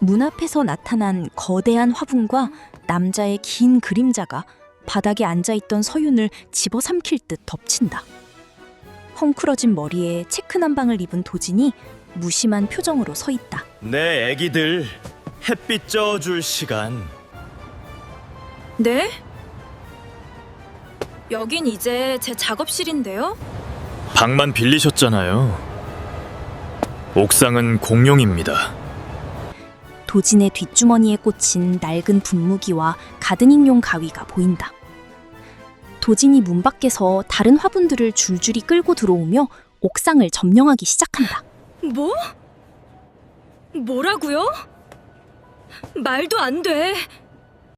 문 앞에서 나타난 거대한 화분과 남자의 긴 그림자가 바닥에 앉아있던 서윤을 집어삼킬 듯 덮친다. 헝클어진 머리에 체크 남방을 입은 도진이 무심한 표정으로 서 있다. 내 애기들 햇빛 쪄줄 시간. 네? 여긴 이제 제 작업실인데요? 방만 빌리셨잖아요. 옥상은 공용입니다. 도진의 뒷주머니에 꽂힌 낡은 분무기와 가드닝용 가위가 보인다. 도진이 문 밖에서 다른 화분들을 줄줄이 끌고 들어오며 옥상을 점령하기 시작한다. 뭐? 뭐라고요? 말도 안 돼.